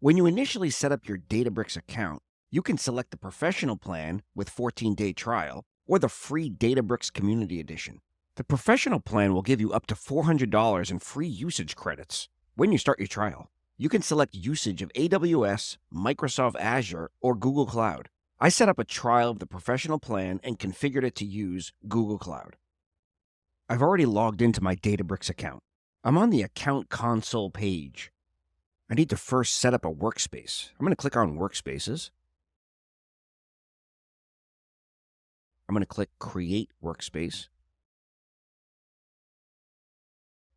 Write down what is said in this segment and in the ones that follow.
When you initially set up your Databricks account, you can select the professional plan with 14-day trial or the free Databricks Community Edition. The professional plan will give you up to $400 in free usage credits when you start your trial. You can select usage of AWS, Microsoft Azure, or Google Cloud. I set up a trial of the professional plan and configured it to use Google Cloud. I've already logged into my Databricks account. I'm on the Account Console page. I need to first set up a workspace. I'm going to click on Workspaces. I'm going to click Create Workspace.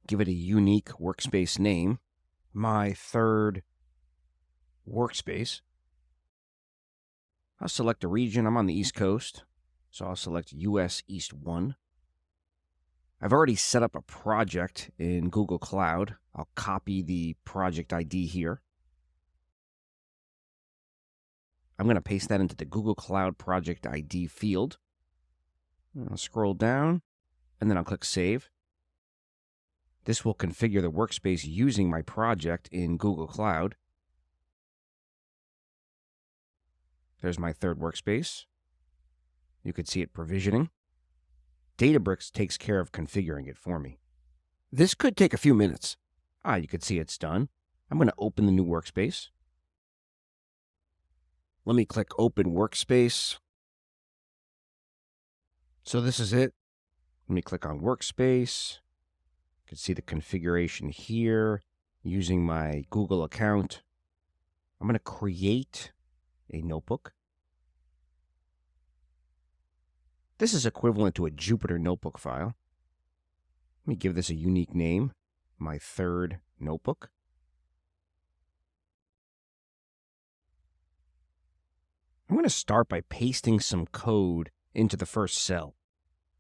Give it a unique workspace name. My third workspace. I'll select a region. I'm on the East Coast, so I'll select US East 1. I've already set up a project in Google Cloud. I'll copy the project ID here. I'm going to paste that into the Google Cloud project ID field. I'll scroll down, and then I'll click Save. This will configure the workspace using my project in Google Cloud. There's my third workspace. You can see it provisioning. Databricks takes care of configuring it for me. This could take a few minutes. You can see it's done. I'm going to open the new workspace. Let me click Open Workspace. So this is it. Let me click on Workspace. You can see the configuration here using my Google account. I'm going to create a notebook. This is equivalent to a Jupyter notebook file. Let me give this a unique name, my third notebook. I'm going to start by pasting some code into the first cell.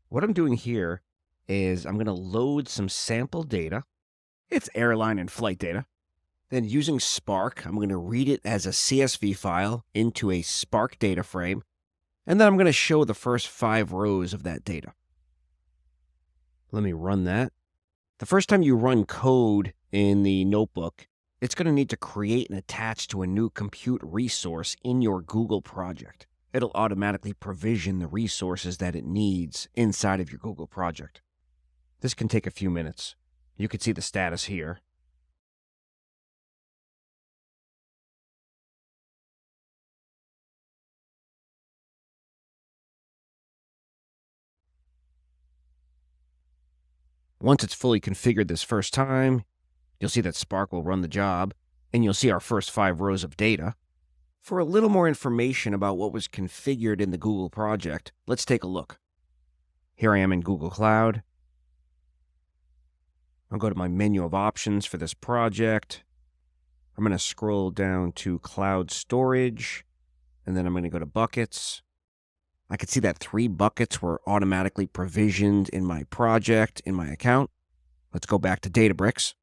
What I'm doing here is I'm going to load some sample data. It's airline and flight data. Then using Spark, I'm going to read it as a CSV file into a Spark data frame. And then I'm going to show the first 5 rows of that data. Let me run that. The first time you run code in the notebook, it's going to need to create and attach to a new compute resource in your Google project. It'll automatically provision the resources that it needs inside of your Google project. This can take a few minutes. You can see the status here. Once it's fully configured this first time, you'll see that Spark will run the job, and you'll see our first 5 rows of data. For a little more information about what was configured in the Google project, let's take a look. Here I am in Google Cloud. I'll go to my menu of options for this project. I'm going to scroll down to Cloud Storage, and then I'm going to go to Buckets. I can see that 3 buckets were automatically provisioned in my project, in my account. Let's go back to Databricks.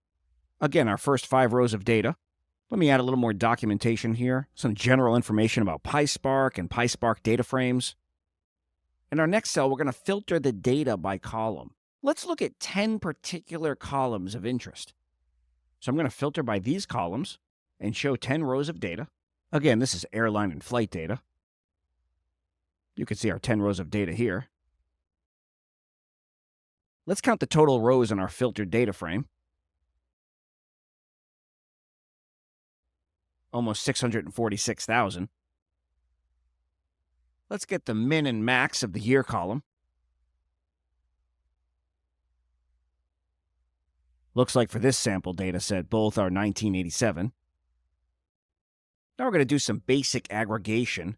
Again, our first 5 rows of data. Let me add a little more documentation here. Some general information about PySpark and PySpark data frames. In our next cell, we're going to filter the data by column. Let's look at 10 particular columns of interest. So I'm going to filter by these columns and show 10 rows of data. Again, this is airline and flight data. You can see our 10 rows of data here. Let's count the total rows in our filtered data frame. Almost 646,000. Let's get the min and max of the year column. Looks like for this sample data set, both are 1987. Now we're going to do some basic aggregation.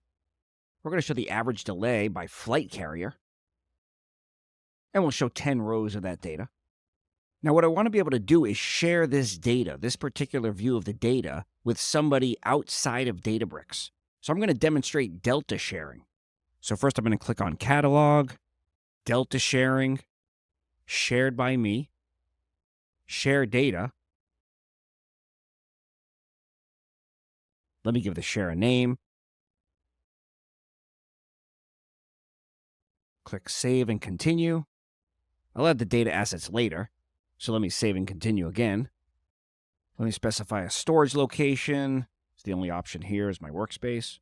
We're going to show the average delay by flight carrier. And we'll show 10 rows of that data. Now, what I want to be able to do is share this data, this particular view of the data, with somebody outside of Databricks. So I'm going to demonstrate delta sharing. So first I'm going to click on Catalog, Delta Sharing, Shared by Me, Share Data. Let me give the share a name. Click Save and Continue. I'll add the data assets later, so let me save and continue again. Let me specify a storage location, The only option here is my workspace.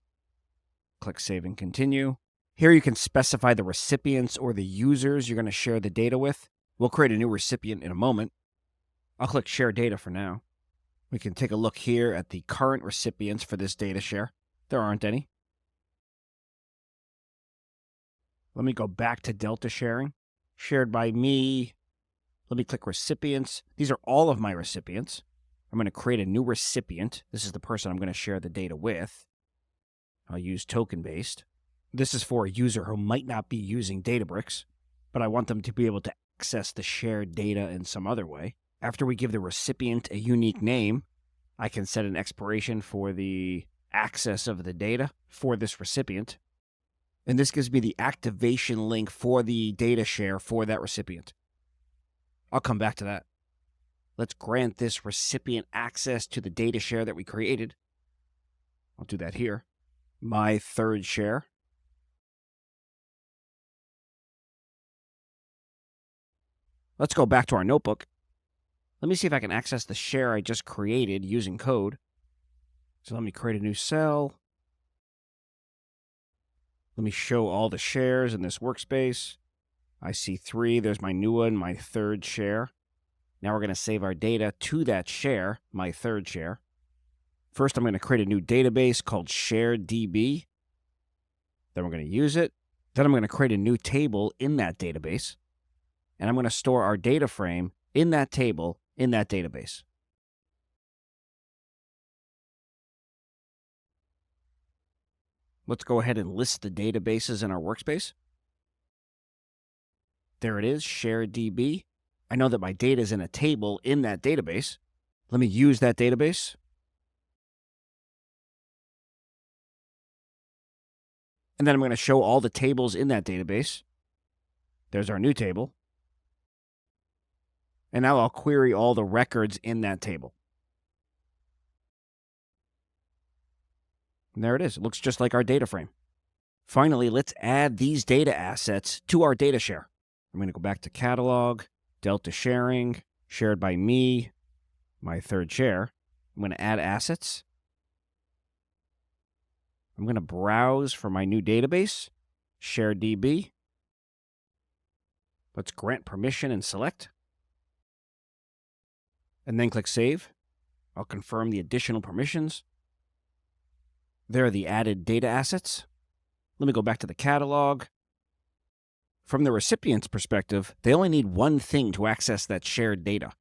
Click Save and Continue. Here you can specify the recipients or the users you're going to share the data with. We'll create a new recipient in a moment. I'll click Share Data for now. We can take a look here at the current recipients for this data share. There aren't any. Let me go back to Delta sharing. Shared by me. Let me click Recipients. These are all of my recipients. I'm going to create a new recipient. This is the person I'm going to share the data with. I'll use token-based. This is for a user who might not be using Databricks, but I want them to be able to access the shared data in some other way. After we give the recipient a unique name, I can set an expiration for the access of the data for this recipient. And this gives me the activation link for the data share for that recipient. I'll come back to that. Let's grant this recipient access to the data share that we created. I'll do that here. My third share. Let's go back to our notebook. Let me see if I can access the share I just created using code. So let me create a new cell. Let me show all the shares in this workspace. I see 3. There's my new one, my third share. Now we're going to save our data to that share, my third share. First, I'm going to create a new database called SharedDB. Then we're going to use it. Then I'm going to create a new table in that database. And I'm going to store our data frame in that table in that database. Let's go ahead and list the databases in our workspace. There it is, SharedDB. I know that my data is in a table in that database. Let me use that database. And then I'm going to show all the tables in that database. There's our new table. And now I'll query all the records in that table. And there it is. It looks just like our data frame. Finally, let's add these data assets to our data share. I'm going to go back to Catalog, Delta Sharing, Shared by Me, my third share. I'm going to add assets. I'm going to browse for my new database, SharedDB. Let's grant permission and select. And then click Save. I'll confirm the additional permissions. There are the added data assets. Let me go back to the catalog. From the recipient's perspective, they only need one thing to access that shared data.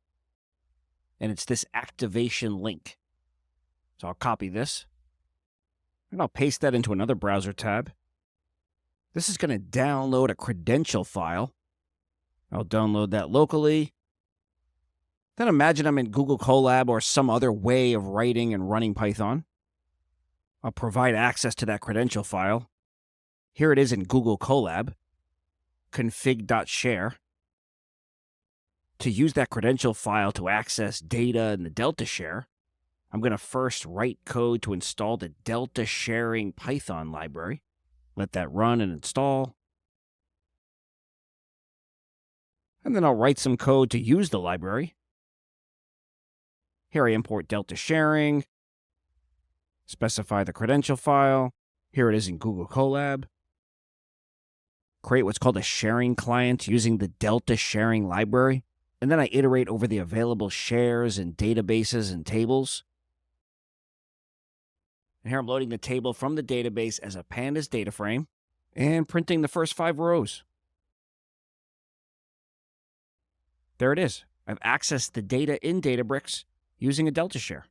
And it's this activation link. So I'll copy this. And I'll paste that into another browser tab. This is going to download a credential file. I'll download that locally. Then imagine I'm in Google Colab or some other way of writing and running Python. I'll provide access to that credential file. Here it is in Google Colab, config.share. To use that credential file to access data in the Delta share, I'm going to first write code to install the Delta sharing Python library. Let that run and install. And then I'll write some code to use the library. Here I import Delta sharing, specify the credential file. Here it is in Google Colab. Create what's called a sharing client using the Delta sharing library. And then I iterate over the available shares and databases and tables. And here I'm loading the table from the database as a pandas data frame and printing the first 5 rows. There it is. I've accessed the data in Databricks using a Delta share.